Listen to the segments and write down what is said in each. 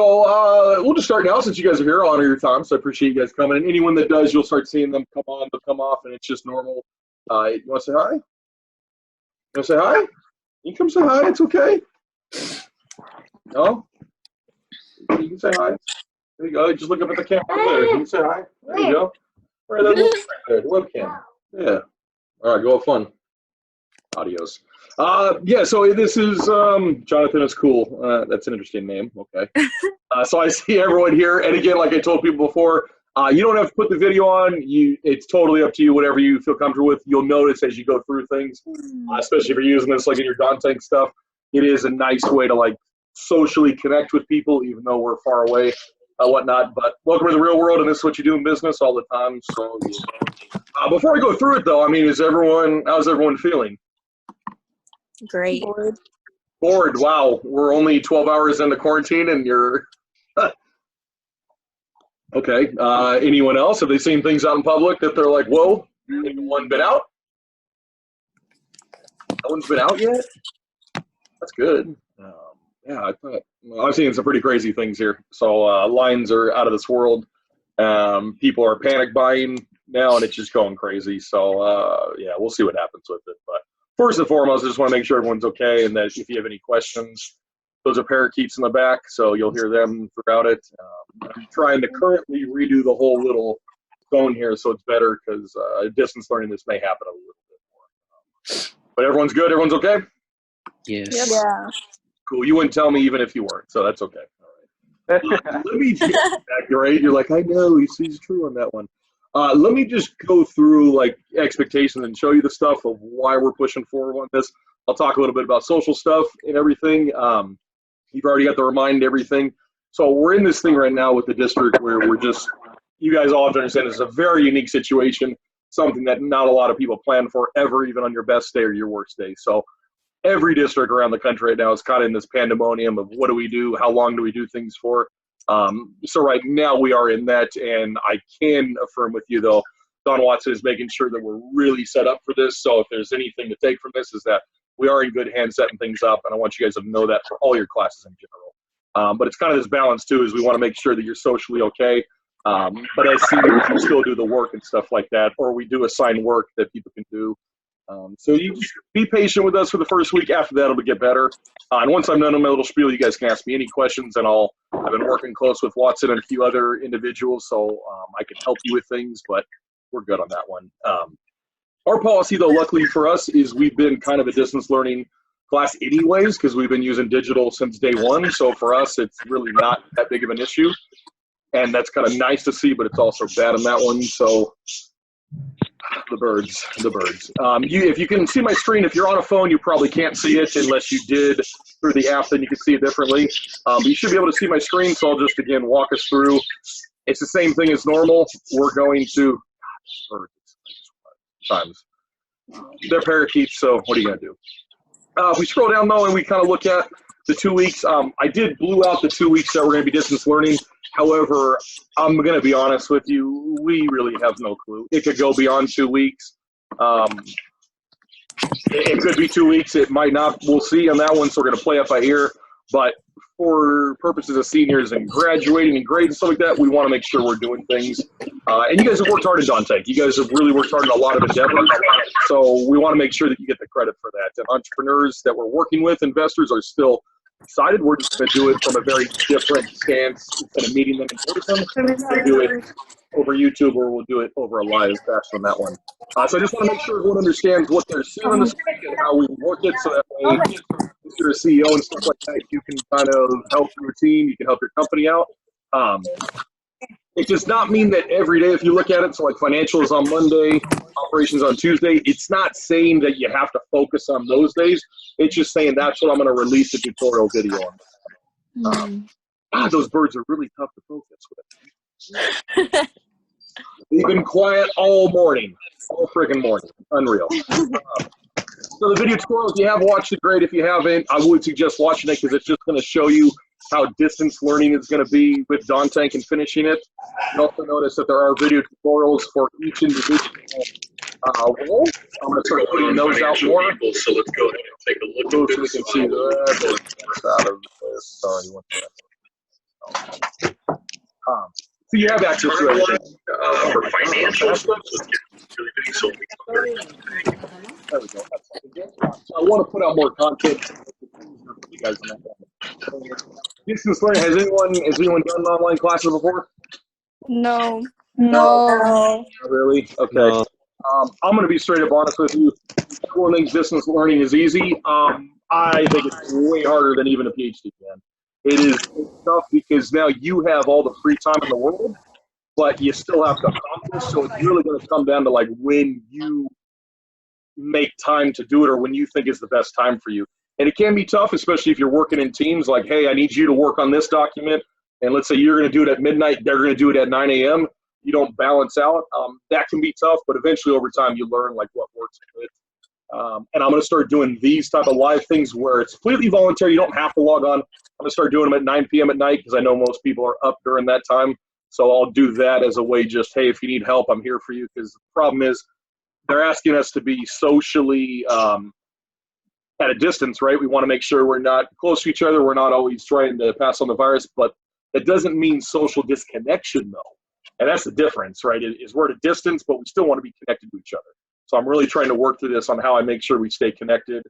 So we'll just start now since you guys are here. I'll honor your time, so I appreciate you guys coming. And anyone that does, you'll start seeing them come on, they'll come off, and it's just normal. You want to say hi? You want to say hi? You can come say hi. It's okay. No? You can say hi. There you go. Just look up at the camera there. You can say hi. There you go. Right there, the webcam. Yeah. All right, go have fun. Adios. Yeah, so this is Jonathan is cool. That's an interesting name. Okay. So I see everyone here. And again, like I told people before, you don't have to put the video on. It's totally up to you, whatever you feel comfortable with. You'll notice as you go through things, especially if you're using this like in your Dante stuff, it is a nice way to like socially connect with people, even though we're far away, whatnot. But welcome to the real world, and this is what you do in business all the time. So before I go through it, though, I mean, how's everyone feeling? Great. Bored. Wow. We're only 12 hours into quarantine and you're okay. Anyone else? Have they seen things out in public that they're like, whoa, anyone been out? No one's been out yet? That's good. Yeah, I've seen some pretty crazy things here. So lines are out of this world. People are panic buying now and it's just going crazy. So yeah, we'll see what happens with it. But first and foremost, I just want to make sure everyone's okay, and that if you have any questions, those are parakeets in the back, so you'll hear them throughout it. I'm trying to currently redo the whole little phone here, so it's better because distance learning, this may happen a little bit more. But everyone's good? Everyone's okay? Yes. Yeah. Cool. You wouldn't tell me even if you weren't, so that's okay. All right. Let me take it back, right? You're like, I know, he's true on that one. Let me just go through like expectations and show you the stuff of why we're pushing forward on this. I'll talk a little bit about social stuff and everything. You've already got the remind everything. So we're in this thing right now with the district where you guys all have to understand it's a very unique situation, something that not a lot of people plan for ever, even on your best day or your worst day. So every district around the country right now is kind of in this pandemonium of what do we do? How long do we do things for? So right now we are in that, and I can affirm with you though, Don Watson is making sure that we're really set up for this. So if there's anything to take from this is that we are in good hands setting things up, and I want you guys to know that for all your classes in general. But it's kind of this balance too, is we want to make sure that you're socially okay. But as seniors, you still do the work and stuff like that, or we do assign work that people can do. So you just be patient with us for the first week. After that, it'll get better. And once I'm done on my little spiel, you guys can ask me any questions, and I've been working close with Watson and a few other individuals, so I can help you with things, but we're good on that one. Our policy, though, luckily for us, is we've been kind of a distance learning class anyways, because we've been using digital since day one. So for us, it's really not that big of an issue. And that's kind of nice to see, but it's also bad on that one. So the birds. If you can see my screen, if you're on a phone, you probably can't see it unless you did through the app, then you can see it differently. But you should be able to see my screen, so I'll just, again, walk us through. It's the same thing as normal. We're going to, times. They're parakeets, so what are you going to do? If we scroll down, though, and we kind of look at the 2 weeks, I did blew out the 2 weeks that we're going to be distance learning. However, I'm going to be honest with you, we really have no clue. It could go beyond 2 weeks. It could be 2 weeks. It might not. We'll see on that one, so we're going to play it by ear. But for purposes of seniors and graduating and grades and stuff like that, we want to make sure we're doing things. And you guys have worked hard at Dante. You guys have really worked hard in a lot of endeavors. So we want to make sure that you get the credit for that. And entrepreneurs that we're working with, investors, are still excited. We're just going to do it from a very different stance. Instead of meeting them in person, we'll do it over YouTube, or we'll do it over a live fast on that one. So I just want to make sure everyone understands what they're seeing on this week and how we work it, so that way, if you're a CEO and stuff like that, you can kind of help your team, you can help your company out. It does not mean that every day, if you look at it, so like financials on Monday, operations on Tuesday, it's not saying that you have to focus on those days. It's just saying that's what I'm going to release a tutorial video on. Those birds are really tough to focus with. They've been quiet all morning, all friggin' morning. Unreal. So the video tutorial, if you have watched it, great. If you haven't, I would suggest watching it because it's just going to show you how distance learning is going to be with Dante and finishing it. You also notice that there are video tutorials for each individual role. I'm going to start putting those out more. So let's go ahead and take a look So we can see that. Out of this. Sorry, So you have access to everything. For financials, let's get really big, so There we go. So I want to put out more content for you guys. Distance learning. Has anyone done online classes before? No. Not really. Okay. I'm going to be straight up honest with you. Everyone thinks distance learning is easy. I think it's way harder than even a PhD can. It's tough because now you have all the free time in the world, but you still have to accomplish. So it's really going to come down to like when you make time to do it or when you think is the best time for you. And it can be tough, especially if you're working in teams. Like, hey, I need you to work on this document, and let's say you're going to do it at midnight, they're going to do it at 9 a.m. You don't balance out. That can be tough, but eventually over time you learn like what works with it. And I'm going to start doing these type of live things where it's completely voluntary. You don't have to log on. I'm going to start doing them at 9 p.m. at night because I know most people are up during that time. So I'll do that as a way just, hey, if you need help, I'm here for you. Because the problem is they're asking us to be socially at a distance, right? We want to make sure we're not close to each other. We're not always trying to pass on the virus. But that doesn't mean social disconnection, though. And that's the difference, right? Is we're at a distance, but we still want to be connected to each other. So I'm really trying to work through this on how I make sure we stay connected.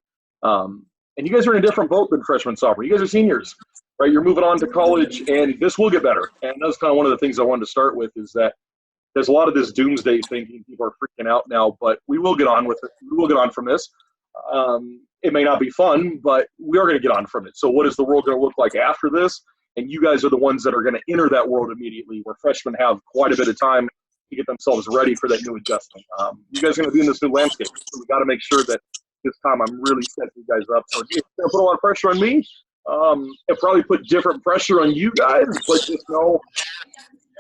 And you guys are in a different boat than freshman, sophomore. You guys are seniors, right? You're moving on to college, and this will get better. And that's kind of one of the things I wanted to start with is that there's a lot of this doomsday thinking. People are freaking out now, but we will get on with it. We will get on from this. It may not be fun, but we are going to get on from it. So what is the world going to look like after this? And you guys are the ones that are going to enter that world immediately, where freshmen have quite a bit of time to get themselves ready for that new adjustment. You guys are going to be in this new landscape, so we got to make sure that this time I'm really setting you guys up. So it's going to put a lot of pressure on me. It probably put different pressure on you guys, but just know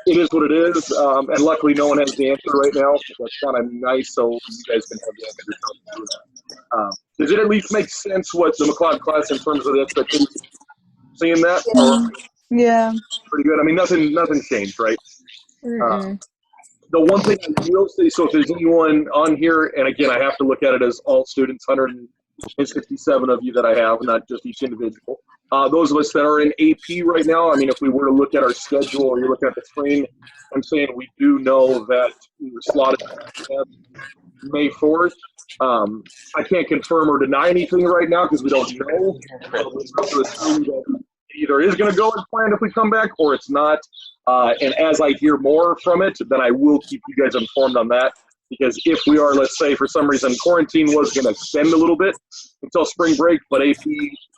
it is what it is. And luckily, no one has the answer right now. That's kind of nice, so you guys can have the answer. Does it at least make sense what the McLeod class in terms of the expectations? Seeing that? Yeah. Pretty good. I mean, nothing changed, right? The one thing I will say, so if there's anyone on here, and again, I have to look at it as all students, 167 of you that I have, not just each individual. Those of us that are in AP right now, I mean, if we were to look at our schedule or you're looking at the screen, I'm saying we do know that we were slotted May 4th. I can't confirm or deny anything right now because we don't know. We have to assume that either is going to go as planned if we come back or it's not. And as I hear more from it, then I will keep you guys informed on that. Because if we are, let's say, for some reason, quarantine was going to extend a little bit until spring break, but AP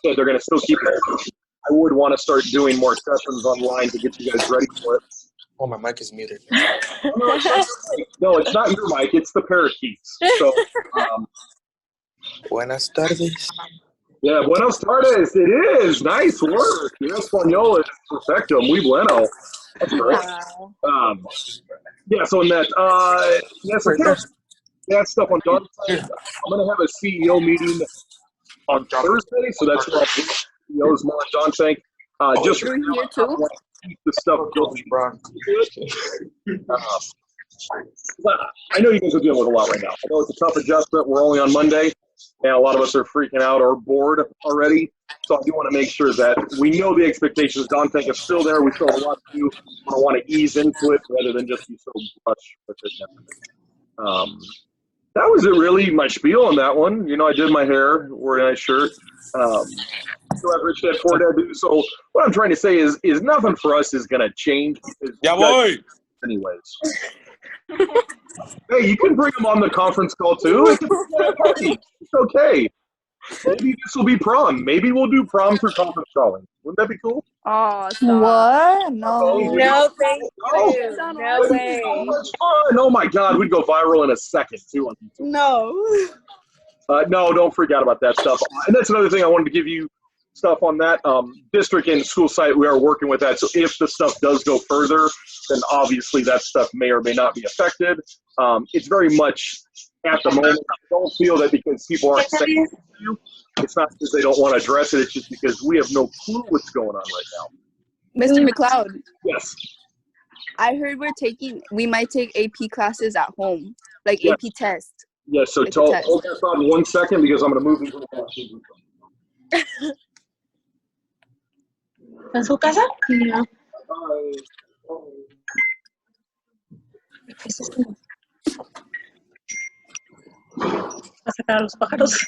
said they're going to still keep it. I would want to start doing more sessions online to get you guys ready for it. Oh, my mic is muted. No, it's not your mic. It's the parakeets. So, Buenas tardes. yeah, buenas tardes. It is. Nice work. Your Espanol is perfecto. Muy bueno. That's correct. Yeah, so in that, that stuff on John. I'm going to have a CEO meeting on Thursday, so that's what CEOs more on John Tank. Just You're here too? keep the stuff going. I know you guys are dealing with a lot right now. I know it's a tough adjustment. We're only on Monday, and a lot of us are freaking out or bored already. So I do want to make sure that we know the expectations. Don Tank is still there. We still have a lot to do. I want to ease into it rather than just be so rushed with it. That was it, really. My spiel on that one. You know, I did my hair, wore a nice shirt. So I've reached that poor dad dude. So what I'm trying to say is nothing for us is going to change. Yeah, boy. Anyways. Hey, you can bring them on the conference call too. It's okay. Maybe this will be prom. Maybe we'll do prom through conference calling. Wouldn't that be cool? Oh, stop. What? No. No, thank Oh, you. that'd No be way. so much fun. Oh my God, we'd go viral in a second too on YouTube. No. No, don't freak out about that stuff. And that's another thing I wanted to give you stuff on that. District and school site, we are working with that. So if the stuff does go further, then obviously that stuff may or may not be affected. It's very much at the moment. Don't feel that because people aren't saying it to you. It's not because they don't want to address it. It's just because we have no clue what's going on right now. Mr. McLeod, Yes. I heard we might take AP classes at home, like Yeah. AP test. Yes. So Like a test. hold that thought in 1 second because I'm going to move into ¿En su casa? Bye. Eso sí. A sacar a los pájaros.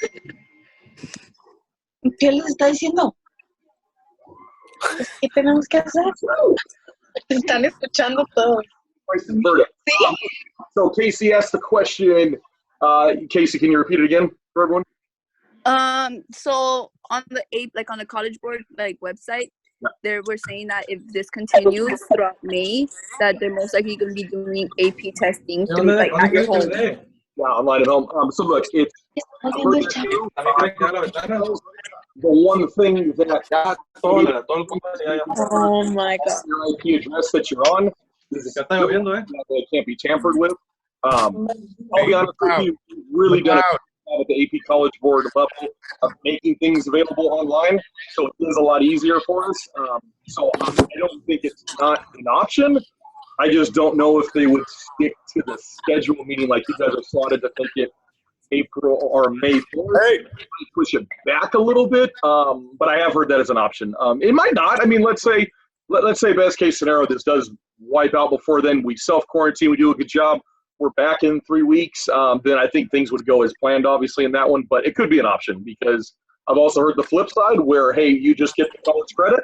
¿Qué les está diciendo? Pues, ¿qué tenemos que hacer? Están escuchando todo. Sí. So Casey asked the question. Casey, can you repeat it again for everyone? So on the College Board website, they were saying that if this continues throughout May, that they're most likely going to be doing AP testing through at your home. Yeah, online at home. So look, it's Estamos viendo el chat. the one thing that Oh my God. your IP address that you're on is that it can't be tampered with. I'll be honest with you, we've really done a at the AP College Board level of making things available online, so it is a lot easier for us. So I don't think it's not an option. I just don't know if they would stick to the schedule, meaning like you guys are slotted to make it April or May 4th. Hey. Push it back a little bit, but I have heard that as an option. It might not. I mean, let's say best case scenario, this does wipe out before then. We self-quarantine, we do a good job. We're back in 3 weeks. Then I think things would go as planned, obviously, in that one. But it could be an option because I've also heard the flip side where, hey, you just get the college credit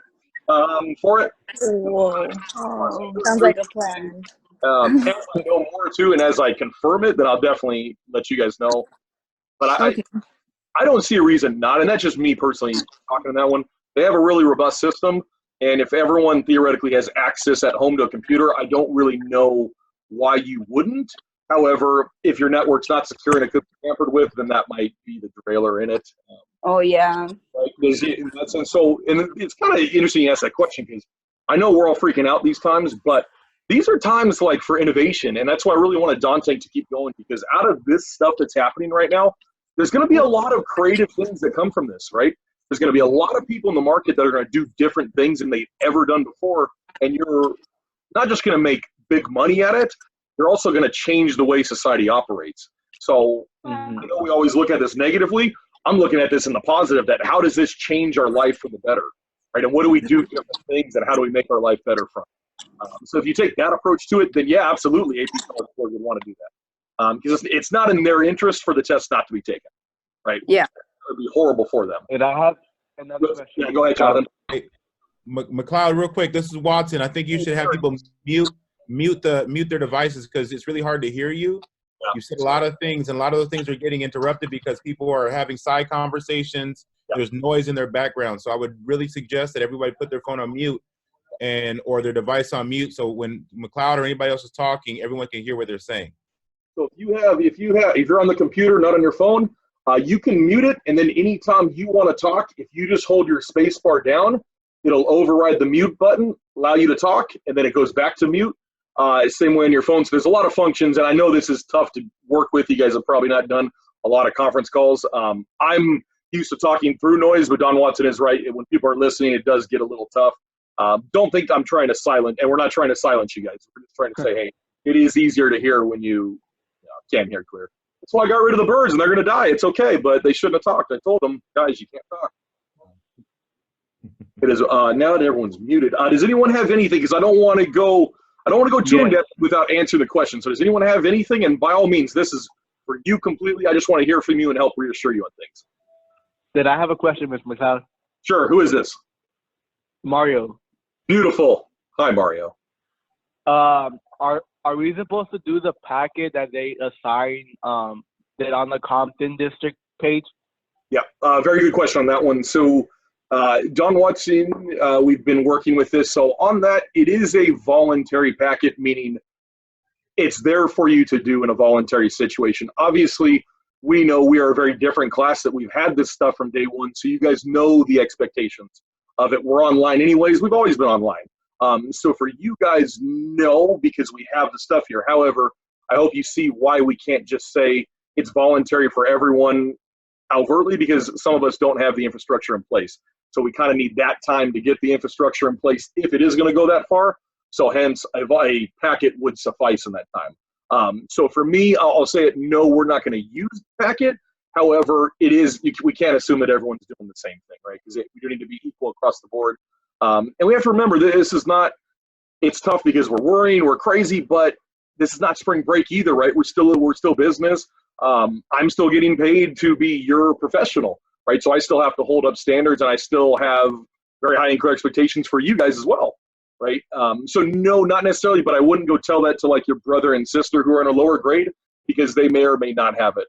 for it. Whoa. Sounds like a plan. As I know more too, and as I confirm it, then I'll definitely let you guys know. But I don't see a reason not, and that's just me personally talking on that one. They have a really robust system, and if everyone theoretically has access at home to a computer, I don't really know why you wouldn't. However, if your network's not secure and it could be tampered with, then that might be the derailer in it. Oh yeah. Right? In that sense, and it's kind of interesting you ask that question because I know we're all freaking out these times, but these are times like for innovation, and that's why I really wanted Dante to keep going because out of this stuff that's happening right now, there's going to be a lot of creative things that come from this, right? There's going to be a lot of people in the market that are going to do different things than they've ever done before, and you're not just going to make big money at it, you're also going to change the way society operates. So I know we always look at this negatively. I'm looking at this in the positive, that how does this change our life for the better, right? And what do we do different things, and how do we make our life better from it? So if you take that approach to it, then yeah, absolutely, AP College Board would want to do that. Because it's not in their interest for the test not to be taken, right? Yeah. It would be horrible for them. And I have another question. Yeah, go ahead, Jonathan. McLeod, real quick, this is Watson. I think you should have people mute their devices because it's really hard to hear you. You said a lot of things, and a lot of those things are getting interrupted because people are having side conversations. There's noise in their background. So I would really suggest that everybody put their phone on mute or their device on mute, so when McLeod or anybody else is talking, everyone can hear what they're saying. So if you're on the computer, not on your phone, you can mute it, and then anytime you want to talk, if you just hold your space bar down, it'll override the mute button, allow you to talk, and then it goes back to mute. Same way on your phone. So there's a lot of functions, and I know this is tough to work with. You guys have probably not done a lot of conference calls. I'm used to talking through noise, but Don Watson is right. When people are listening, it does get a little tough. Don't think I'm trying to silence, and we're not trying to silence you guys. We're just trying to say, hey, it is easier to hear when you can't hear clear. That's why I got rid of the birds, and they're going to die. It's okay, but they shouldn't have talked. I told them, guys, you can't talk. It is now that everyone's muted. Does anyone have anything? Because I don't want to go too in depth without answering the question. So does anyone have anything? And by all means, this is for you completely. I just want to hear from you and help reassure you on things. Did I have a question, Ms. McLeod? Sure. Who is this? Mario. Beautiful. Hi, Mario. Are we supposed to do the packet that they assign that on the Compton District page? Yeah, very good question on that one. So Don Watson, we've been working with this. So on that, it is a voluntary packet, meaning it's there for you to do in a voluntary situation. Obviously, we know we are a very different class, that we've had this stuff from day one, so you guys know the expectations of it. We're online anyways. We've always been online. So for you guys, no, because we have the stuff here. However, I hope you see why we can't just say it's voluntary for everyone overtly, because some of us don't have the infrastructure in place. So we kind of need that time to get the infrastructure in place if it is going to go that far. So hence, a packet would suffice in that time. So for me, I'll say it, no, we're not going to use the packet. However, it is, we can't assume that everyone's doing the same thing, right? Because we do need to be equal across the board. And we have to remember that this is not, it's tough because we're worrying, we're crazy, but this is not spring break either, right? We're still business. I'm still getting paid to be your professional, right? So I still have to hold up standards, and I still have very high and clear expectations for you guys as well, right? So no, not necessarily, but I wouldn't go tell that to like your brother and sister who are in a lower grade, because they may or may not have it.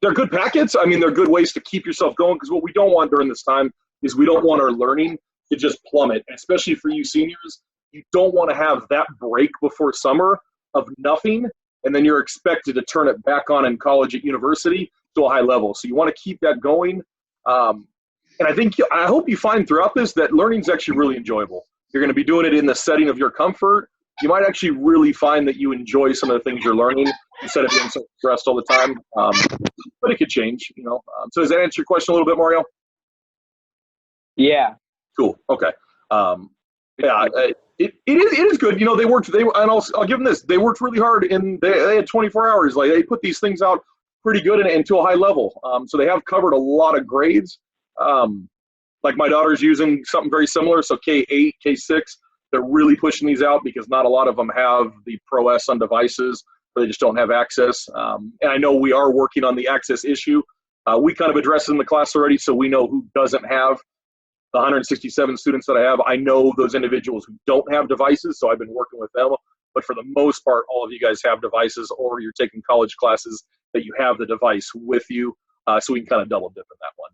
They're good packets. I mean, they're good ways to keep yourself going, because what we don't want during this time is we don't want our learning to just plummet, especially for you seniors. You don't want to have that break before summer of nothing, and then you're expected to turn it back on in college at university to a high level. So you want to keep that going. And I hope you find throughout this that learning is actually really enjoyable. You're going to be doing it in the setting of your comfort. You might actually really find that you enjoy some of the things you're learning instead of being so stressed all the time. But it could change, you know. So does that answer your question a little bit, Mario? Yeah. Cool. Okay. Yeah, it is good. You know, and I'll give them this. They worked really hard, and they had 24 hours. Like, they put these things out pretty good and to a high level. So they have covered a lot of grades. Like my daughter's using something very similar. So K8, K6, they're really pushing these out because not a lot of them have the Pro S on devices, or they just don't have access. And I know we are working on the access issue. We kind of addressed it in the class already, so we know who doesn't have the 167 students that I have. I know those individuals who don't have devices, so I've been working with them. But for the most part, all of you guys have devices, or you're taking college classes that you have the device with you, so we can kind of double dip in that one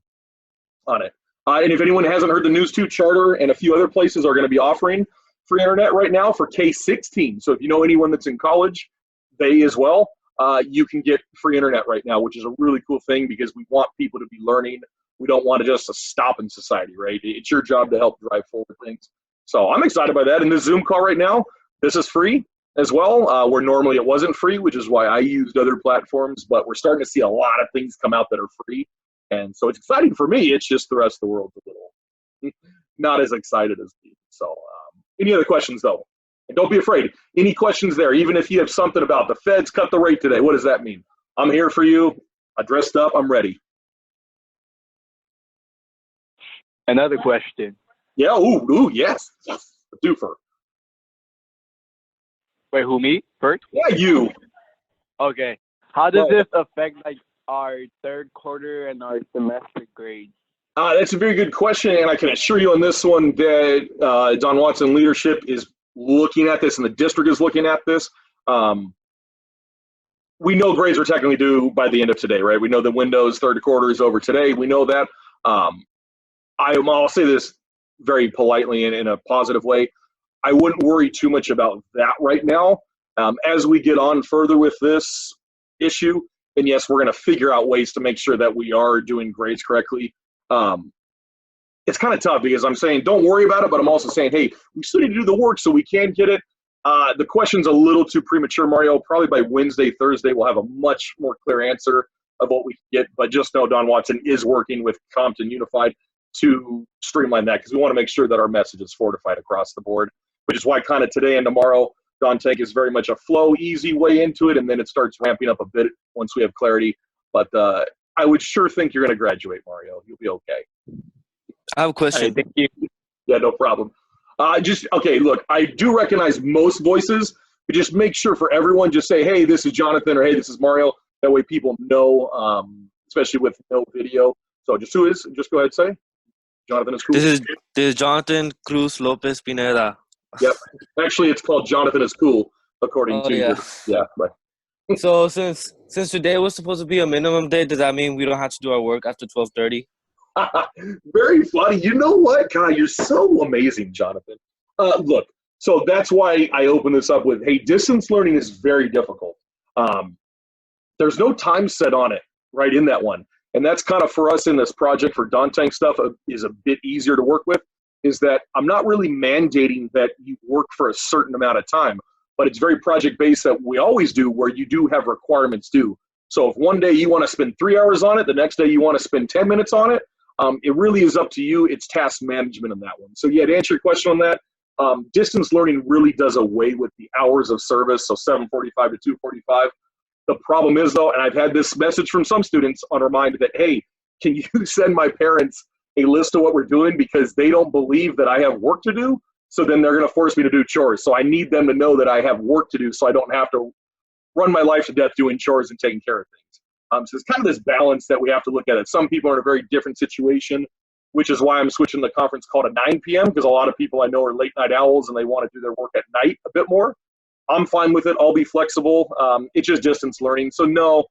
on it. And if anyone hasn't heard, the News 2 Charter and a few other places are going to be offering free internet right now for K-16. So if you know anyone that's in college, they as well, you can get free internet right now, which is a really cool thing because we want people to be learning. We don't want to just stop in society, right? It's your job to help drive forward things. So I'm excited by that. And this Zoom call right now, this is free as well, where normally it wasn't free, which is why I used other platforms. But we're starting to see a lot of things come out that are free. And so it's exciting for me. It's just the rest of the world's a little not as excited as me. So any other questions, though? And don't be afraid. Any questions there, even if you have something about the feds cut the rate today, what does that mean? I'm here for you. I dressed up. I'm ready. Another question. Yeah, ooh, yes. A doofer. Wait, who, me first? Yeah, you. Okay. How does this affect like our third quarter and our semester grades? That's a very good question, and I can assure you on this one that Don Watson leadership is looking at this, and the district is looking at this. We know grades are technically due by the end of today, right? We know the Windows third quarter is over today. We know that. I'll say this very politely and in a positive way. I wouldn't worry too much about that right now. As we get on further with this issue, and yes, we're going to figure out ways to make sure that we are doing grades correctly. It's kind of tough because I'm saying don't worry about it, but I'm also saying, hey, we still need to do the work so we can get it. The question's a little too premature, Mario. Probably by Wednesday, Thursday, we'll have a much more clear answer of what we can get. But just know Don Watson is working with Compton Unified to streamline that because we want to make sure that our message is fortified across the board, which is why kind of today and tomorrow, Don Tank is very much a flow, easy way into it, and then it starts ramping up a bit once we have clarity. But I would sure think you're going to graduate, Mario. You'll be okay. I have a question. Thank you. Yeah, no problem. Okay, look, I do recognize most voices, but just make sure for everyone, just say, hey, this is Jonathan, or hey, this is Mario. That way people know, especially with no video. So just who is? Just go ahead and say. Jonathan is cool. This is Jonathan Cruz Lopez Pineda. Yep. Actually, it's called Jonathan is cool, according to yeah. Yeah. But. So since today was supposed to be a minimum day, does that mean we don't have to do our work after 12:30? Very funny. You know what? God, you're so amazing, Jonathan. Look, so that's why I open this up with, hey, distance learning is very difficult. There's no time set on it, right, in that one. And that's kind of for us in this project for Don Tank stuff is a bit easier to work with, is that I'm not really mandating that you work for a certain amount of time, but it's very project-based that we always do where you do have requirements due. So if one day you want to spend 3 hours on it, the next day you want to spend 10 minutes on it, it really is up to you. It's task management on that one. So yeah, to answer your question on that, distance learning really does away with the hours of service, so 7:45 to 2:45. The problem is, though, and I've had this message from some students on remind that, hey, can you send my parents a list of what we're doing because they don't believe that I have work to do? So then they're going to force me to do chores. So I need them to know that I have work to do so I don't have to run my life to death doing chores and taking care of things. So it's kind of this balance that we have to look at it. Some people are in a very different situation, which is why I'm switching the conference call to 9 p.m. because a lot of people I know are late night owls and they want to do their work at night a bit more. I'm fine with it. I'll be flexible. It's just distance learning. So no,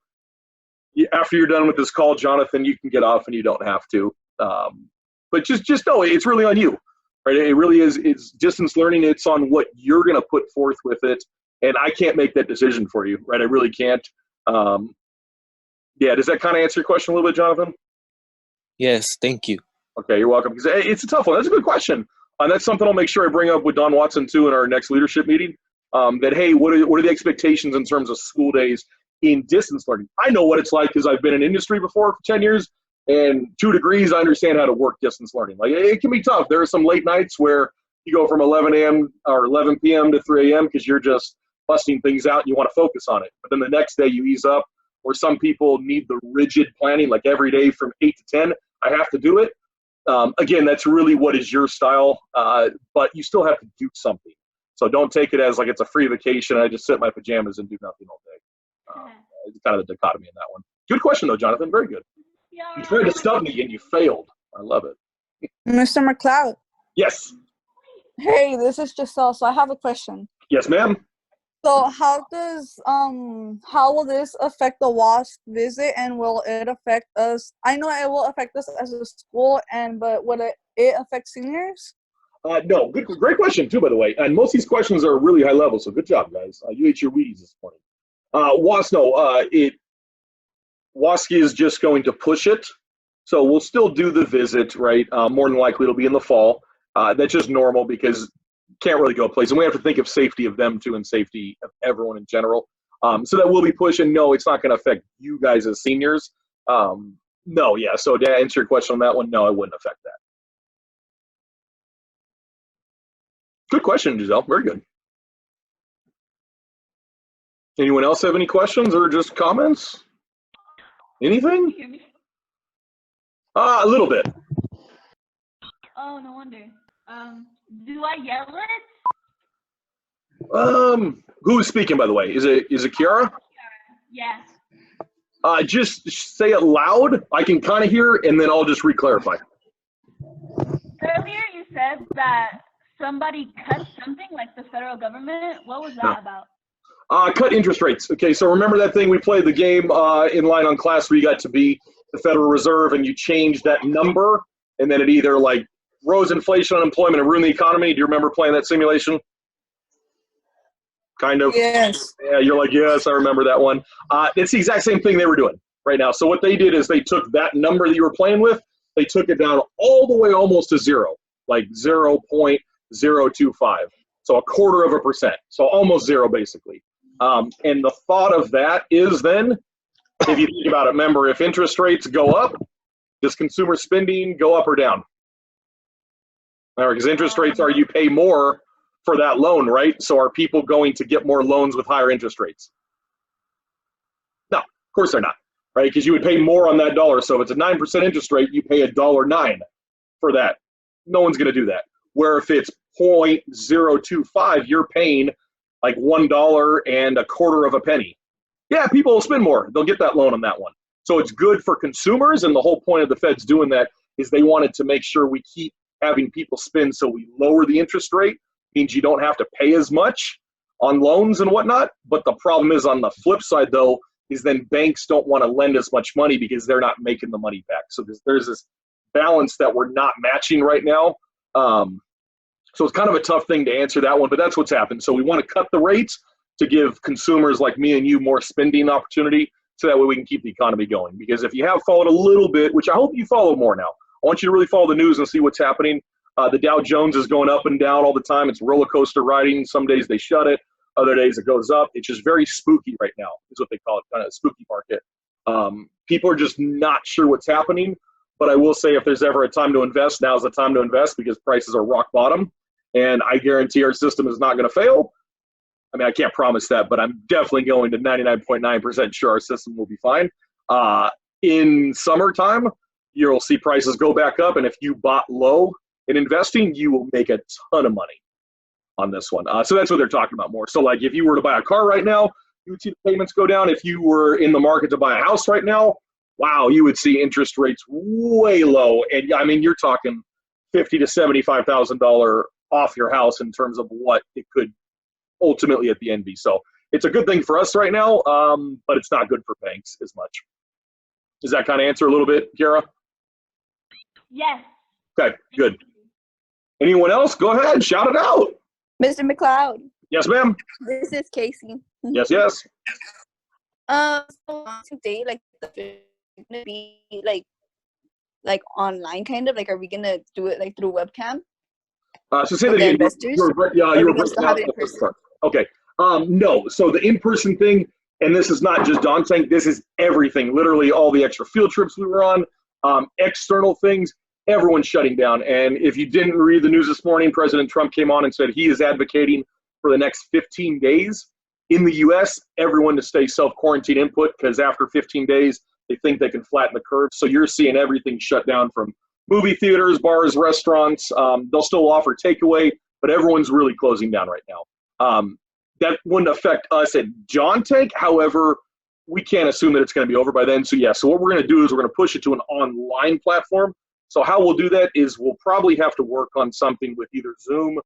after you're done with this call, Jonathan, you can get off and you don't have to. But just know it's really on you, right? It really is. It's distance learning. It's on what you're going to put forth with it. And I can't make that decision for you, right? I really can't. Yeah, does that kind of answer your question a little bit, Jonathan? Yes, thank you. Okay, you're welcome. Because it's a tough one. That's a good question. And that's something I'll make sure I bring up with Don Watson, too, in our next leadership meeting. That, hey, what are the expectations in terms of school days in distance learning? I know what it's like because I've been in industry before for 10 years. And 2 degrees, I understand how to work distance learning. Like, it can be tough. There are some late nights where you go from 11 a.m. or 11 p.m. to 3 a.m. because you're just busting things out and you want to focus on it. But then the next day you ease up. Or some people need the rigid planning, like every day from 8 to 10, I have to do it. Again, that's really what is your style, but you still have to do something. So don't take it as like it's a free vacation. I just sit in my pajamas and do nothing all day. It's kind of the dichotomy in that one. Good question, though, Jonathan. Very good. You tried to stop me and you failed. I love it. Mr. McLeod. Yes. Hey, this is Giselle. So I have a question. Yes, ma'am. So how will this affect the WASP visit, and will it affect us? I know it will affect us as a school, but would it affect seniors? No, great question too, by the way. And most of these questions are really high level, so good job, guys. You ate your Wheaties this morning. WASC is just going to push it, so we'll still do the visit, right? More than likely it'll be in the fall. That's just normal because can't really go a place, and we have to think of safety of them too and safety of everyone in general. So that will be pushing. No, it's not going to affect you guys as seniors. No, yeah. So to answer your question on that one, no, it wouldn't affect that. Good question, Giselle. Very good. Anyone else have any questions or just comments? Anything? A little bit. Oh, no wonder. Do I yell it? Who's speaking, by the way? Is it Kiara? Yes. Just say it loud. I can kind of hear, and then I'll just re-clarify. Earlier you said that somebody cut something, like the federal government. What was that about? Cut interest rates. Okay, so remember that thing we played the game in line on class where you got to be the Federal Reserve and you changed that number, and then it either like rose inflation, unemployment, and ruined the economy. Do you remember playing that simulation? Kind of. Yes. Yeah, you're like, yes, I remember that one. It's the exact same thing they were doing right now. So what they did is they took that number that you were playing with, they took it down all the way almost to zero, like 0.025. So 0.25%. So almost zero, basically. And the thought of that is then, if you think about it, remember, if interest rates go up, does consumer spending go up or down? Because interest rates are you pay more for that loan, right? So are people going to get more loans with higher interest rates? No, of course they're not, right? Because you would pay more on that dollar. So if it's a 9% interest rate, you pay $1.09 for that. No one's going to do that. Where if it's 0.025, you're paying like $1.25. Yeah, people will spend more. They'll get that loan on that one. So it's good for consumers, and the whole point of the Feds doing that is they wanted to make sure we keep having people spend, so we lower the interest rate. Means you don't have to pay as much on loans and whatnot. But the problem is on the flip side, though, is then banks don't want to lend as much money because they're not making the money back. So there's this balance that we're not matching right now. So it's kind of a tough thing to answer that one, but that's what's happened. So we want to cut the rates to give consumers like me and you more spending opportunity, so that way we can keep the economy going. Because if you have followed a little bit, which I hope you follow more now, I want you to really follow the news and see what's happening. The Dow Jones is going up and down all the time. It's roller coaster riding. Some days they shut it. Other days it goes up. It's just very spooky right now is what they call it, kind of a spooky market. People are just not sure what's happening. But I will say if there's ever a time to invest, now's the time to invest because prices are rock bottom. And I guarantee our system is not going to fail. I mean, I can't promise that, but I'm definitely going to 99.9% sure our system will be fine. In summertime, you'll see prices go back up. And if you bought low in investing, you will make a ton of money. on this one. So that's what they're talking about more. So like if you were to buy a car right now, you would see the payments go down. If you were in the market to buy a house right now, wow, you would see interest rates way low. And I mean, you're talking $50,000 to $75,000 off your house in terms of what it could ultimately at the end be. So it's a good thing for us right now, but it's not good for banks as much. Does that kind of answer a little bit, Kiara? Yes. Okay, good. Anyone else? Go ahead, shout it out. Mr. McLeod, Yes, ma'am. this is Casey. Yes, yes. So today, like, gonna be like online kind of, like, are we gonna do it like through webcam? So say With that the again. investors? You were Or we breaking can still have out it in the first person? part. Okay. No. So the in-person thing, and this is not just Don Tank, this is everything. Literally all the extra field trips we were on, external things, everyone's shutting down. And if you didn't read the news this morning, President Trump came on and said he is advocating for the next 15 days in the U.S., everyone to stay self-quarantine input, because after 15 days, they think they can flatten the curve. So you're seeing everything shut down, from movie theaters, bars, restaurants. They'll still offer takeaway, but everyone's really closing down right now. That wouldn't affect us at John Tank. However, we can't assume that it's going to be over by then. So yeah, so what we're going to do is we're going to push it to an online platform. So how we'll do that is we'll probably have to work on something with either Zoom,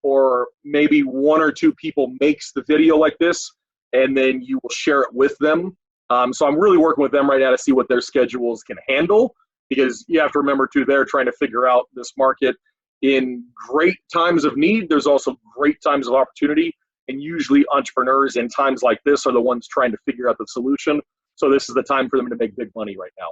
or maybe one or two people makes the video like this, and then you will share it with them. So I'm really working with them right now to see what their schedules can handle, because you have to remember too, they're trying to figure out this market in great times of need. There's also great times of opportunity, and usually entrepreneurs in times like this are the ones trying to figure out the solution. So this is the time for them to make big money right now.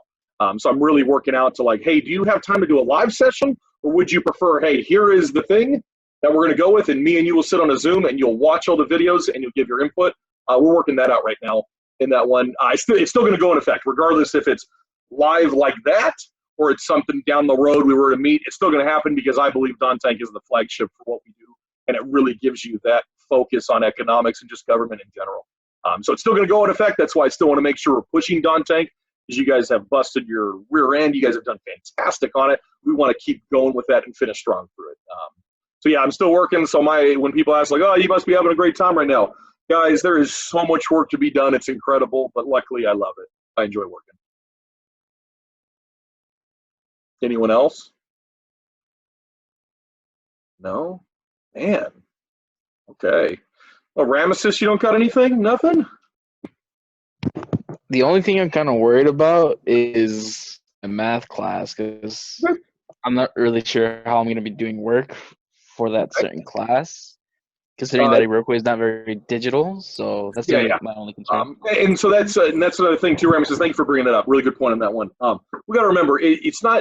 So I'm really working out to like, hey, do you have time to do a live session, or would you prefer, hey, here is the thing that we're going to go with, and me and you will sit on a Zoom and you'll watch all the videos and you'll give your input. We're working that out right now in that one. It's still going to go in effect, regardless if it's live like that or it's something down the road we were to meet. It's still going to happen, because I believe Don Tank is the flagship for what we do, and it really gives you that focus on economics and just government in general. So it's still going to go in effect. That's why I still want to make sure we're pushing Don Tank, because you guys have busted your rear end. You guys have done fantastic on it. We want to keep going with that and finish strong through it. So yeah, I'm still working. So when people ask like, oh, you must be having a great time right now. Guys, there is so much work to be done. It's incredible, but luckily I love it. I enjoy working. Anyone else? No? Man. Okay. Well, Ramesses, you don't got anything? Nothing? The only thing I'm kind of worried about is a math class, because I'm not really sure how I'm going to be doing work for that certain class, considering that Iroquois is not very digital. So that's my only concern. And so that's another thing too, Ramesses. Thank you for bringing that up. Really good point on that one. We got to remember,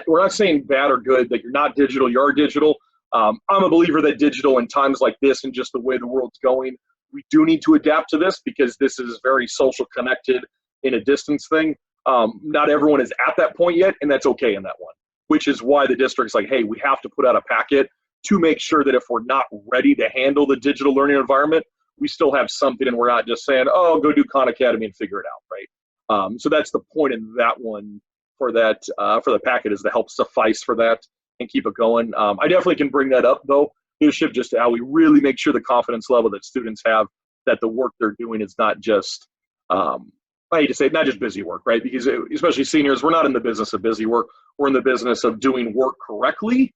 we're not saying bad or good that you're not digital. You are digital. I'm a believer that digital in times like this and just the way the world's going, we do need to adapt to this, because this is very social connected in a distance thing. Not everyone is at that point yet, and that's okay in that one, which is why the district's like, hey, we have to put out a packet to make sure that if we're not ready to handle the digital learning environment, we still have something, and we're not just saying, oh, go do Khan Academy and figure it out, right? So that's the point in that one for that, for the packet, is to help suffice for that and keep it going. I definitely can bring that up, though, leadership, just how we really make sure the confidence level that students have that the work they're doing is not just, I hate to say it, not just busy work, right? Because especially seniors, we're not in the business of busy work. We're in the business of doing work correctly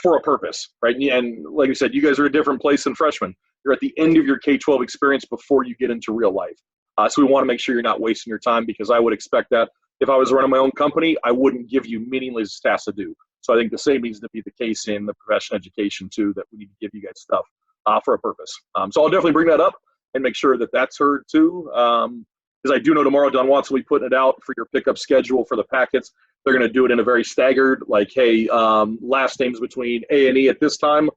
for a purpose, right? And like I said, you guys are at a different place than freshmen. You're at the end of your K-12 experience before you get into real life. So we want to make sure you're not wasting your time, because I would expect that if I was running my own company, I wouldn't give you meaningless tasks to do. So I think the same needs to be the case in the professional education too, that we need to give you guys stuff for a purpose. So I'll definitely bring that up and make sure that that's heard too. Because I do know tomorrow Don Watson will be putting it out for your pickup schedule for the packets. They're going to do it in a very staggered, like, hey, last names between A and E at this time,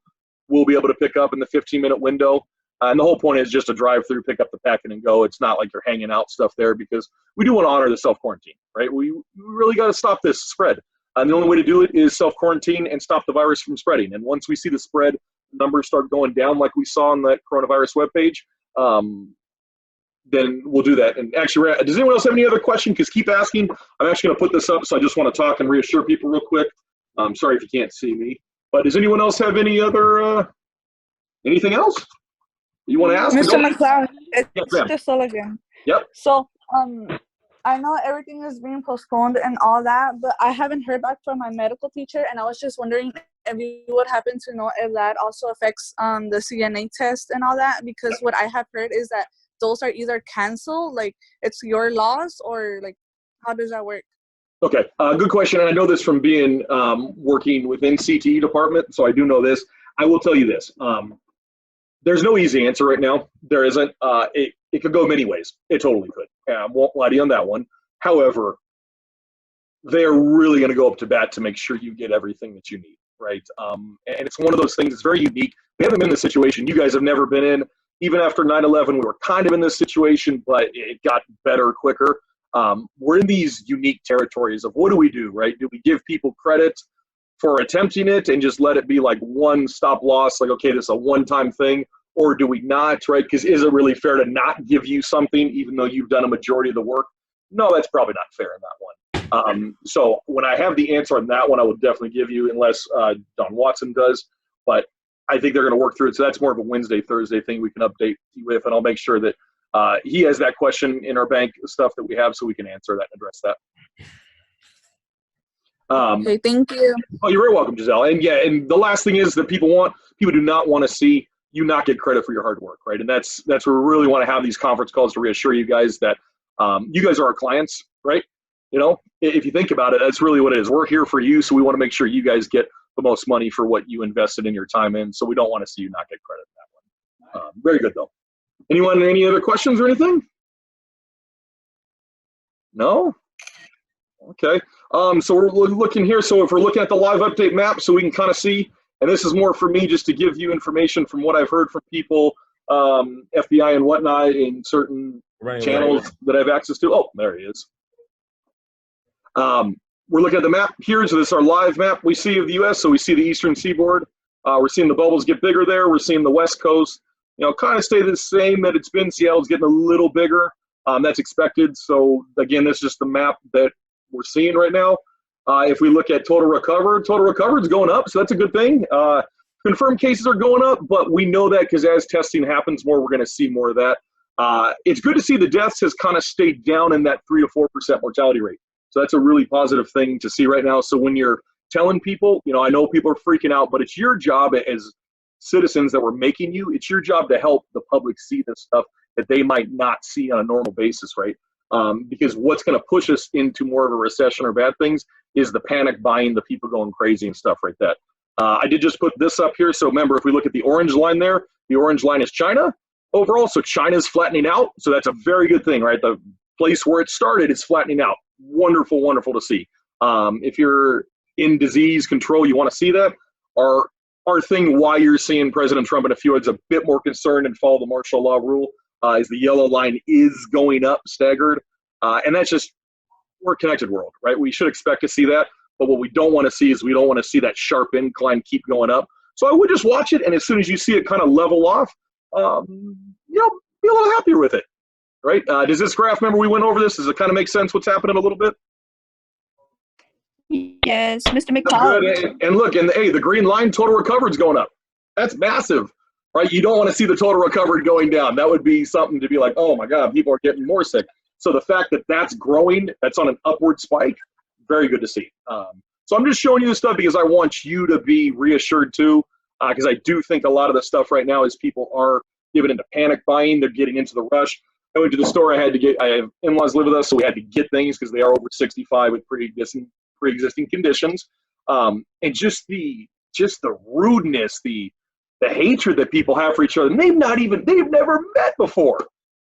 we'll be able to pick up in the 15-minute window. And the whole point is just to drive through, pick up the packet, and go. It's not like you're hanging out stuff there, because we do want to honor the self-quarantine, right? We really got to stop this spread. And the only way to do it is self-quarantine and stop the virus from spreading. And once we see the spread numbers start going down like we saw on that coronavirus webpage, then we'll do that. And actually, does anyone else have any other question? Because keep asking. I'm actually going to put this up, so I just want to talk and reassure people real quick. I'm sorry if you can't see me. But does anyone else have any other Anything else you want to ask? Mr. McLeod, it's Yes, ma'am. Crystal again. Yep. So, I know everything is being postponed and all that, but I haven't heard back from my medical teacher, and I was just wondering if you would happen to know if that also affects the CNA test and all that, because what I have heard is that those are either canceled, like it's your loss, or like how does that work? Okay, good question. And I know this from being working within CTE department, so I do know this. I will tell you this. There's no easy answer right now. There isn't. It could go many ways. It totally could. I won't lie to you on that one. However, they're really going to go up to bat to make sure you get everything that you need, right? And it's one of those things. It's very unique. We haven't been in this situation. You guys have never been in. Even after 9/11, we were kind of in this situation, but it got better quicker. We're in these unique territories of what do we do, right? Do we give people credit for attempting it and just let it be like one stop loss, like, okay, this is a one-time thing, or do we not, right? Because is it really fair to not give you something even though you've done a majority of the work? No, that's probably not fair in that one. So when I have the answer on that one, I will definitely give you, unless Don Watson does, but I think they're going to work through it. So that's more of a Wednesday, Thursday thing we can update you with, and I'll make sure that he has that question in our bank stuff that we have so we can answer that and address that. Okay, thank you. Oh, you're very welcome, Giselle. And yeah, and the last thing is that people do not want to see you not get credit for your hard work, right? And that's where we really want to have these conference calls to reassure you guys that you guys are our clients, right? You know, if you think about it, that's really what it is. We're here for you, so we want to make sure you guys get the most money for what you invested in your time in, so we don't want to see you not get credit for that one. Very good, though. Anyone, any other questions or anything? No? Okay. So we're looking here. So if we're looking at the live update map, so we can kind of see, and this is more for me just to give you information from what I've heard from people, FBI and whatnot, in certain channels that I have access to. Oh, there he is. We're looking at the map here. So this is our live map we see of the U.S. So we see the eastern seaboard. We're seeing the bubbles get bigger there. We're seeing the west coast, you know, kind of stay the same that it's been. Seattle's getting a little bigger. That's expected. So again, this is just the map that we're seeing right now. If we look at total recovered is going up, so that's a good thing. Confirmed cases are going up, but we know that because as testing happens more, we're going to see more of that. It's good to see the deaths has kind of stayed down in that 3 to 4% mortality rate. So that's a really positive thing to see right now. So when you're telling people, you know, I know people are freaking out, but it's your job as citizens that we're making you, it's your job to help the public see this stuff that they might not see on a normal basis, right? Because what's going to push us into more of a recession or bad things is the panic buying, the people going crazy and stuff like that. I did just put this up here. So remember, if we look at the orange line there, the orange line is China overall. So China's flattening out. So that's a very good thing, right? The place where it started is flattening out. Wonderful, wonderful to see. If you're in disease control, you want to see that. Our thing why you're seeing President Trump and a few others a bit more concerned and follow the martial law rule is the yellow line is going up staggered. And that's just, we're a connected world, right? We should expect to see that. But what we don't want to see is we don't want to see that sharp incline keep going up. So I would just watch it. And as soon as you see it kind of level off, you know, be a little happier with it, right? Does this graph, remember we went over this? Does it kind of make sense what's happening a little bit? Yes, Mr. McCall. And look, and hey, the green line, total recovery is going up. That's massive, right? You don't want to see the total recovery going down. That would be something to be like, oh my God, people are getting more sick. So the fact that that's growing, that's on an upward spike, very good to see. So I'm just showing you this stuff because I want you to be reassured too, because I do think a lot of the stuff right now is people are giving into panic buying. They're getting into the rush. I went to the store. I have in-laws live with us, so we had to get things because they are over 65 with pre-existing conditions. And just the rudeness, the hatred that people have for each other. And they've never met before,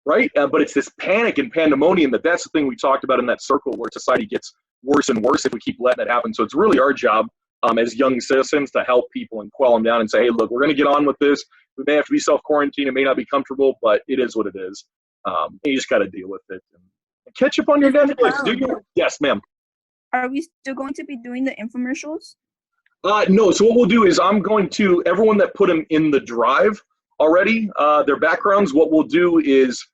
right? But it's this panic and pandemonium that's the thing we talked about in that circle where society gets worse and worse if we keep letting it happen. So it's really our job as young citizens to help people and quell them down and say, hey, look, we're going to get on with this. We may have to be self-quarantined. It may not be comfortable, but it is what it is. You just got to deal with it. And catch up on your Netflix. Yes, ma'am. Are we still going to be doing the infomercials? No. So what we'll do is I'm going to, everyone that put them in the drive already, their backgrounds, what we'll do is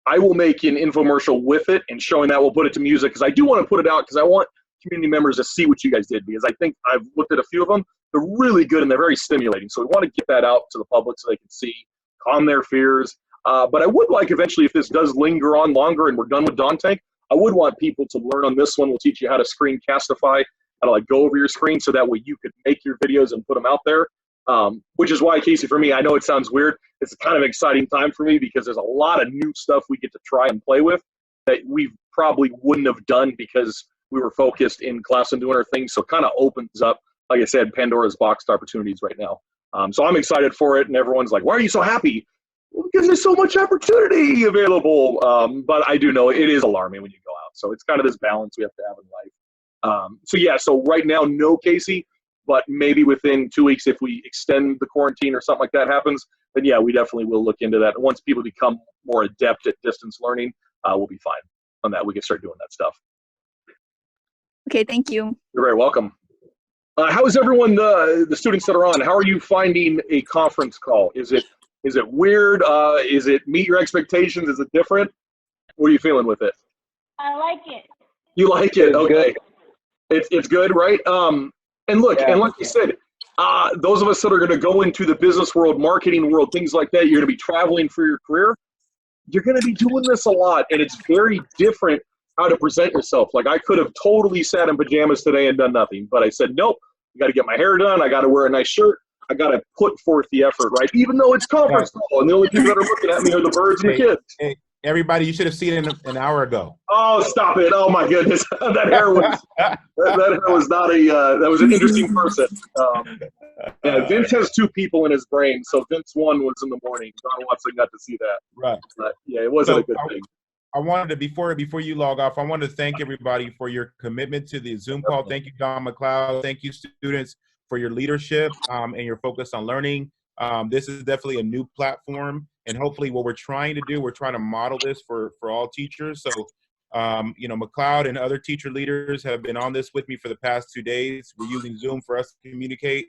I will make an infomercial with it and showing that we'll put it to music because I do want to put it out because I want community members to see what you guys did, because I think I've looked at a few of them. They're really good and they're very stimulating. So we want to get that out to the public so they can see, calm their fears. But I would like eventually, if this does linger on longer and we're done with Dante, I would want people to learn on this one. We'll teach you how to screencastify, how to like go over your screen so that way you could make your videos and put them out there. Which is why, Casey, for me, I know it sounds weird. It's kind of an exciting time for me because there's a lot of new stuff we get to try and play with that we probably wouldn't have done because we were focused in class and doing our things. So it kind of opens up, like I said, Pandora's box opportunities right now. So I'm excited for it, and everyone's like, why are you so happy? Well, because there's so much opportunity available. But I do know it is alarming when you go out. So it's kind of this balance we have to have in life. So yeah, so right now, no, Casey, but maybe within 2 weeks, if we extend the quarantine or something like that happens, then yeah, we definitely will look into that. And once people become more adept at distance learning, we'll be fine on that. We can start doing that stuff. Okay, thank you. You're very welcome. How is everyone, the students that are on, how are you finding a conference call? Is it weird? Is it meet your expectations? Is it different? What are you feeling with it? I like it. You like it? Okay. It's good, right? And look, and like you said, those of us that are going to go into the business world, marketing world, things like that, you're going to be traveling for your career. You're going to be doing this a lot, and it's very different how to present yourself. Like I could have totally sat in pajamas today and done nothing, but I said, nope, I got to get my hair done. I got to wear a nice shirt. I got to put forth the effort, right? Even though it's conference call, and the only people that are looking at me are the birds and the kids. Hey, everybody, you should have seen it an hour ago. Oh, stop it. Oh my goodness. That hair was, that hair was not a, that was an interesting person. Yeah, Vince has two people in his brain. So Vince 1 was in the morning. John Watson got to see that. Right. But yeah, it wasn't a good thing. I wanted to, before you log off, I wanted to thank everybody for your commitment to the Zoom call. Thank you, Don McLeod. Thank you, students, for your leadership and your focus on learning. This is definitely a new platform, and hopefully what we're trying to do, we're trying to model this for all teachers. So, you know, McLeod and other teacher leaders have been on this with me for the past 2 days. We're using Zoom for us to communicate.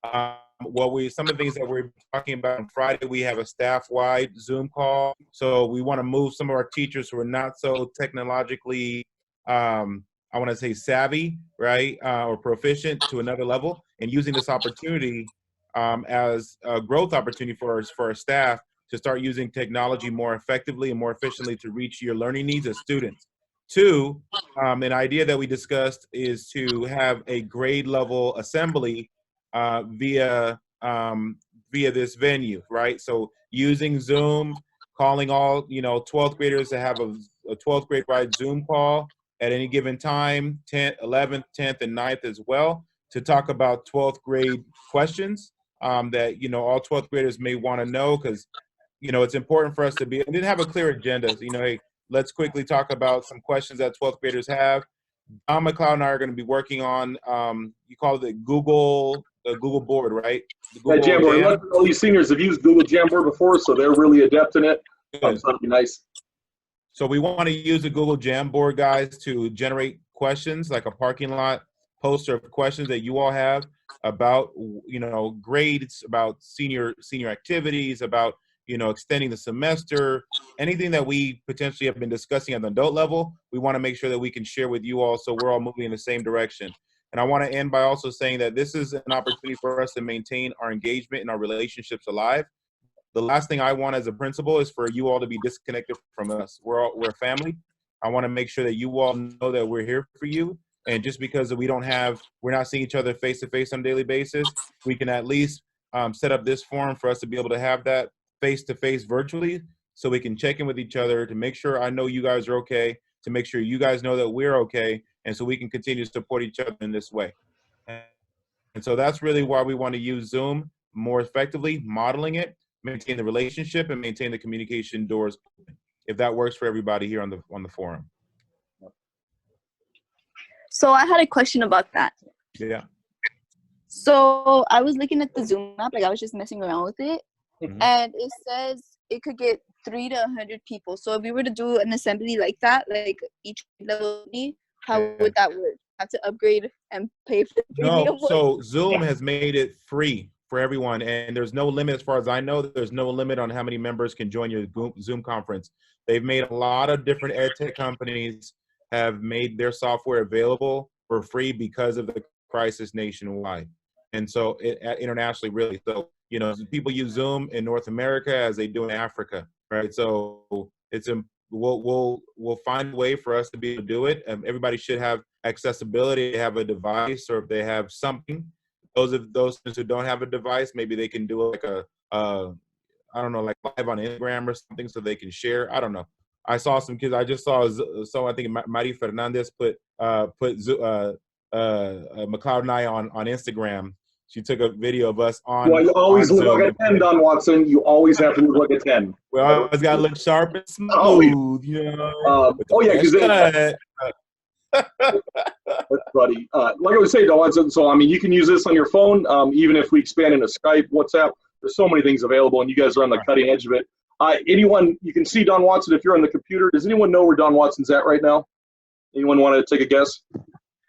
Some of the things that we're talking about on Friday, we have a staff-wide Zoom call. So we want to move some of our teachers who are not so technologically, I want to say savvy, right, or proficient to another level, and using this opportunity as a growth opportunity for our staff to start using technology more effectively and more efficiently to reach your learning needs as students. 2, an idea that we discussed is to have a grade level assembly via this venue, right? So using Zoom, calling all 12th graders to have a 12th grade wide Zoom call at any given time, 10th, 11th, 10th, and 9th as well, to talk about 12th grade questions that all 12th graders may want to know, because it's important for us to be, and then have a clear agenda. Hey, let's quickly talk about some questions that 12th graders have. Don McLeod and I are going to be working on, you call it the Google board, right? The Google Jamboard. All these seniors have used Google Jamboard before, so they're really adept in it. So that'd be nice. So we want to use the Google Jamboard, guys, to generate questions, like a parking lot poster of questions that you all have about, grades, about senior activities, about, extending the semester, anything that we potentially have been discussing at the adult level. We want to make sure that we can share with you all, so we're all moving in the same direction. And I want to end by also saying that this is an opportunity for us to maintain our engagement and our relationships alive. The last thing I want as a principal is for you all to be disconnected from us. We're a family. I want to make sure that you all know that we're here for you. And just because we're not seeing each other face to face on a daily basis, we can at least set up this forum for us to be able to have that face to face virtually, so we can check in with each other to make sure I know you guys are okay, to make sure you guys know that we're okay, and so we can continue to support each other in this way. And so that's really why we want to use Zoom more effectively, modeling it, maintain the relationship, and maintain the communication doors open, if that works for everybody here on the forum. So I had a question about that. Yeah. So I was looking at the Zoom app, like I was just messing around with it, and it says it could get 3 to 100 people. So if we were to do an assembly like that, like each level, how would that work? Have to upgrade and pay for the No, so Zoom has made it free for everyone, and there's no limit, as far as I know. There's no limit on how many members can join your Zoom conference. They've made a lot of different ed tech companies have made their software available for free because of the crisis nationwide. And so internationally, really. So, people use Zoom in North America as they do in Africa, right? So we'll find a way for us to be able to do it. Everybody should have accessibility to have a device, or if they have something. Those who don't have a device, maybe they can do like I don't know, like live on Instagram or something, so they can share. I don't know. I saw some kids. I just saw I think Mari Fernandez put McLeod and I on Instagram. She took a video of us on. Well, you always look like a 10, Don Watson. You always have to look like a 10. We always got to look sharp and smooth, Oh yeah, because that's funny. Like I was saying, Don Watson. So you can use this on your phone, even if we expand into Skype, WhatsApp. There's so many things available, and you guys are on the cutting edge of it. Anyone, you can see Don Watson if you're on the computer. Does anyone know where Don Watson's at right now? Anyone want to take a guess?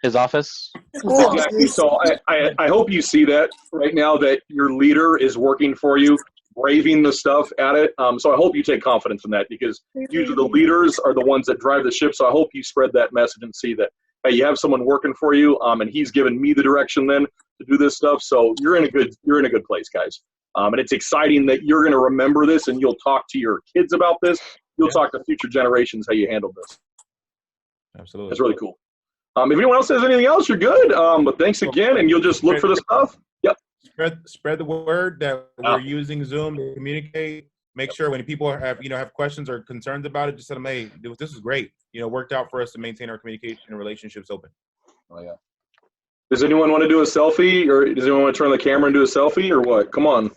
His office. Exactly. So I hope you see that right now, that your leader is working for you, braving the stuff at it. So I hope you take confidence in that, because usually the leaders are the ones that drive the ship. So I hope you spread that message and see that, hey, you have someone working for you, and he's given me the direction then to do this stuff. So you're in a good place, guys. And it's exciting that you're going to remember this, and you'll talk to your kids about this. You'll talk to future generations how you handled this. Absolutely. That's really cool. If anyone else has anything else, you're good. But thanks again, and you'll just look for the stuff. Yep. Spread the word that we're using Zoom to communicate. Make sure when people have questions or concerns about it, just tell them, hey, this is great. Worked out for us to maintain our communication and relationships open. Oh yeah. Does anyone want to do a selfie, or does anyone want to turn the camera and do a selfie, or what? Come on.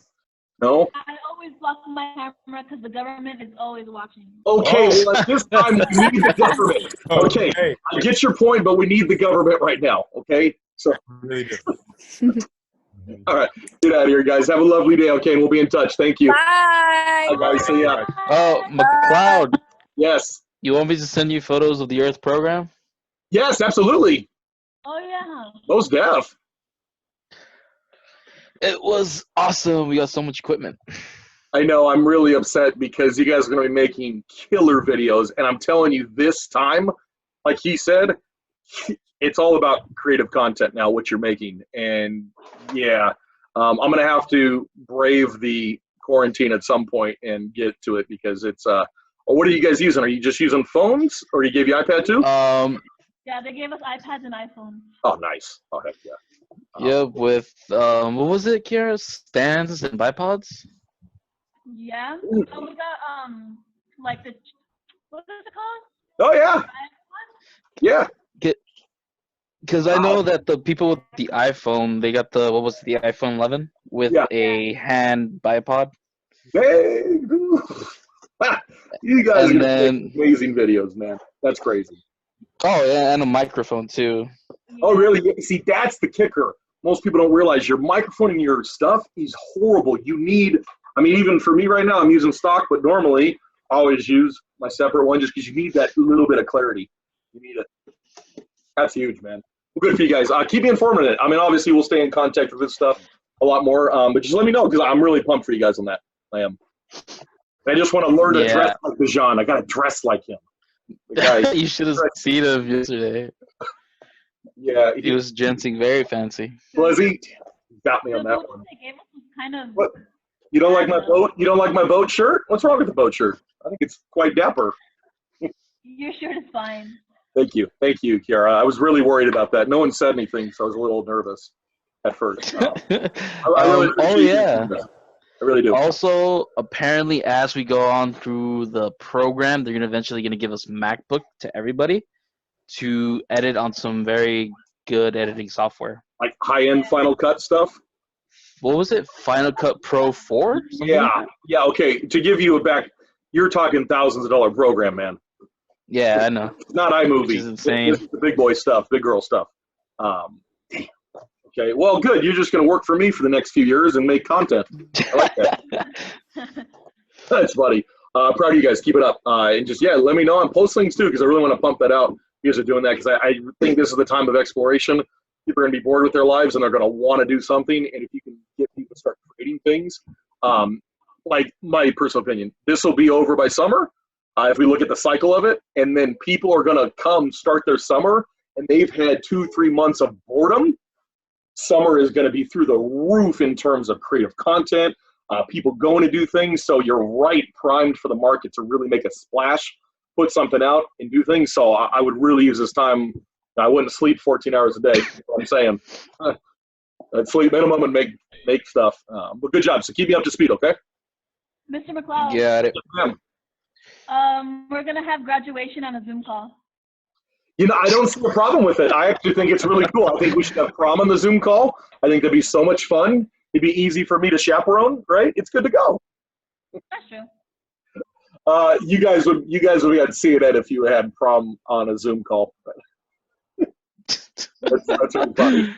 No? I always block my camera because the government is always watching. Okay, well, at this time, we need the government. Okay, I get your point, but we need the government right now, okay? So, all right, get out of here, guys. Have a lovely day, okay? And we'll be in touch. Thank you. Bye. Bye, guys. See ya. Oh, McLeod. Yes. You want me to send you photos of the Earth program? Yes, absolutely. Oh, yeah. Most deaf. It was awesome. We got so much equipment. I know. I'm really upset because you guys are going to be making killer videos. And I'm telling you, this time, like he said, it's all about creative content now, what you're making. And, yeah, I'm going to have to brave the quarantine at some point and get to it, because it's what are you guys using? Are you just using phones, or you gave you iPad too? Yeah, they gave us iPads and iPhones. Oh, nice. Oh, heck yeah. Yep, with what was it, Kiara? Stands and bipods? Yeah. Oh, we got like the, what is it called? Oh yeah. Yeah. Because I know that the people with the iPhone, they got the, what was it, the iPhone 11 with a hand bipod. Hey, you guys are making amazing videos, man. That's crazy. Oh yeah, and a microphone too. Oh really? See, that's the kicker. Most people don't realize your microphone and your stuff is horrible. You need, I mean, even for me right now, I'm using stock, but normally I always use my separate one, just because you need that little bit of clarity. You need it. That's huge, man. Well, good for you guys. Keep me informed on it. I mean, obviously we'll stay in contact with this stuff a lot more, but just let me know, because I'm really pumped for you guys on that. I am. I just want to learn to dress like Bijan. I got to dress like him. You should have seen him yesterday. Yeah, he was dressing very fancy. Was he? Got me on that one. They gave us was kind of. What? You don't like my boat? You don't like my boat shirt? What's wrong with the boat shirt? I think it's quite dapper. Your shirt is fine. Thank you, Kiara. I was really worried about that. No one said anything, so I was a little nervous at first. I really I really do. Also, apparently, as we go on through the program, they're eventually going to give us MacBook to everybody to edit on some very good editing software. Like high-end Final Cut stuff? What was it? Final Cut Pro 4? Yeah, okay. To give you a back, you're talking thousands of dollar program, man. Yeah, I know. It's not iMovie. Which is insane. This is the big boy stuff, big girl stuff. Okay, well, good. You're just going to work for me for the next few years and make content. I like that. That's funny. Proud of you guys. Keep it up. And just, let me know on post links too, because I really want to pump that out. You guys are doing that because I think this is the time of exploration. People are going to be bored with their lives, and they're going to want to do something. And if you can get people to start creating things, like my personal opinion, this will be over by summer if we look at the cycle of it. And then people are going to come start their summer and they've had 2-3 months of boredom, summer is going to be through the roof in terms of creative content, people going to do things. So you're right, primed for the market to really make a splash, put something out, and do things. So I would really use this time. I wouldn't sleep 14 hours a day. That's what I'm saying. I'd sleep minimum and make stuff. But good job. So keep me up to speed, okay? Mr. McLeod. Got it. We're gonna have graduation on a Zoom call. You know, I don't see a problem with it. I actually think it's really cool. I think we should have prom on the Zoom call. I think that'd be so much fun. It'd be easy for me to chaperone, right? It's good to go. That's true. You guys would be able to see it if you had prom on a Zoom call. That's really funny.